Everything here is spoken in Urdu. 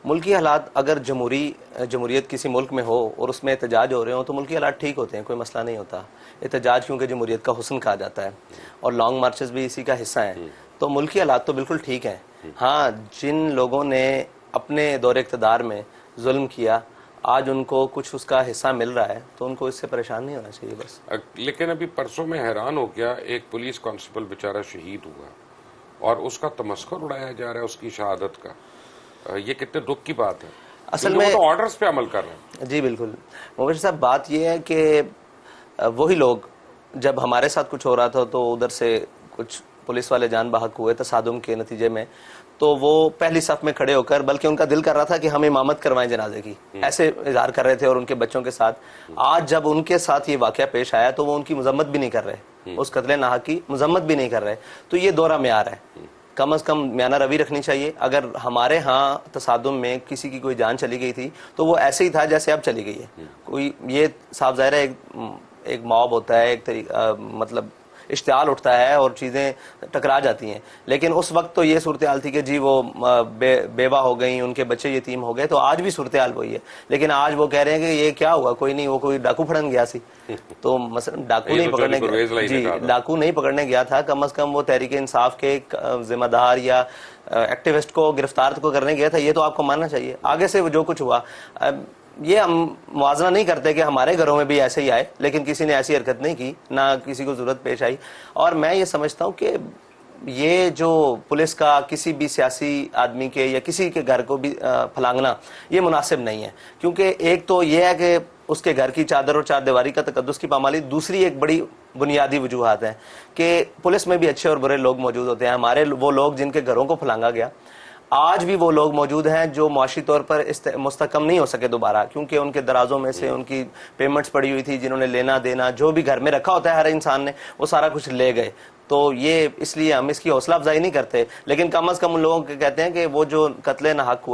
ملکی حالات اگر جمہوریت کسی ملک میں ہو اور اس میں احتجاج ہو رہے ہوں تو ملکی حالات ٹھیک ہوتے ہیں، کوئی مسئلہ نہیں ہوتا. احتجاج کیونکہ جمہوریت کا حسن کہا جاتا ہے اور لانگ مارچز بھی اسی کا حصہ ہیں. تو ملکی حالات تو بالکل ٹھیک ہیں. ہاں، جن لوگوں نے اپنے دور اقتدار میں ظلم کیا آج ان کو کچھ اس کا حصہ مل رہا ہے تو ان کو اس سے پریشان نہیں ہونا چاہیے بس. لیکن ابھی پرسوں میں حیران ہو گیا، ایک پولیس کانسٹیبل بیچارہ شہید ہوا اور اس کا تمسخر اڑایا جا رہا ہے اس کی شہادت کا. یہ کتنے دکھ کی بات ہے. اصل میں وہ تو آرڈرز پہ عمل کر رہے ہیں. جی بالکل مبشر صاحب، بات یہ ہے کہ وہی لوگ جب ہمارے ساتھ کچھ ہو رہا تھا تو ادھر سے کچھ پولیس والے جان بحق ہوئے تصادم کے نتیجے میں، تو وہ پہلی صف میں کھڑے ہو کر، بلکہ ان کا دل کر رہا تھا کہ ہم امامت کروائیں جنازے کی، ایسے اظہار کر رہے تھے اور ان کے بچوں کے ساتھ. آج جب ان کے ساتھ یہ واقعہ پیش آیا تو وہ ان کی مذمت بھی نہیں کر رہے، اس قتل ناحق کی مذمت بھی نہیں کر رہے. تو یہ دورہ معیار ہے. کم از کم میانہ روی رکھنی چاہیے. اگر ہمارے ہاں تصادم میں کسی کی کوئی جان چلی گئی تھی تو وہ ایسے ہی تھا جیسے اب چلی گئی ہے. کوئی یہ صاف ظاہر ہے ایک موب ہوتا ہے، ایک طریقہ مطلب اشتعال اٹھتا ہے اور چیزیں ٹکرا جاتی ہیں. لیکن اس وقت تو یہ صورتحال تھی کہ جی وہ بیوہ ہو گئیں، ان کے بچے یتیم ہو گئے. تو آج بھی صورتحال وہی ہے. لیکن آج وہ کہہ رہے ہیں کہ یہ کیا ہوا، کوئی نہیں، وہ کوئی ڈاکو پھڑن گیا سی. تو مثلا ڈاکو نہیں پکڑنے گیا تھا، کم از کم وہ تحریک انصاف کے ذمہ دار یا ایکٹیوسٹ کو گرفتار کو کرنے گیا تھا. یہ تو آپ کو ماننا چاہیے. آگے سے جو کچھ ہوا، یہ ہم موازنہ نہیں کرتے کہ ہمارے گھروں میں بھی ایسے ہی آئے، لیکن کسی نے ایسی حرکت نہیں کی، نہ کسی کو ضرورت پیش آئی. اور میں یہ سمجھتا ہوں کہ یہ جو پولیس کا کسی بھی سیاسی آدمی کے یا کسی کے گھر کو بھی پھلانگنا یہ مناسب نہیں ہے. کیونکہ ایک تو یہ ہے کہ اس کے گھر کی چادر اور چار دیواری کا تقدس کی پامالی. دوسری ایک بڑی بنیادی وجوہات ہیں کہ پولیس میں بھی اچھے اور برے لوگ موجود ہوتے ہیں. ہمارے وہ لوگ جن کے گھروں کو پھلانگا گیا، آج بھی وہ لوگ موجود ہیں جو معاشی طور پر مستحکم نہیں ہو سکے دوبارہ، کیونکہ ان کے درازوں میں سے ان کی پیمنٹس پڑی ہوئی تھی، جنہوں نے لینا دینا جو بھی گھر میں رکھا ہوتا ہے ہر انسان نے، وہ سارا کچھ لے گئے. تو یہ اس لیے ہم اس کی حوصلہ افزائی نہیں کرتے، لیکن کم از کم ان لوگوں کو کہتے ہیں کہ وہ جو قتل ناحق ہوا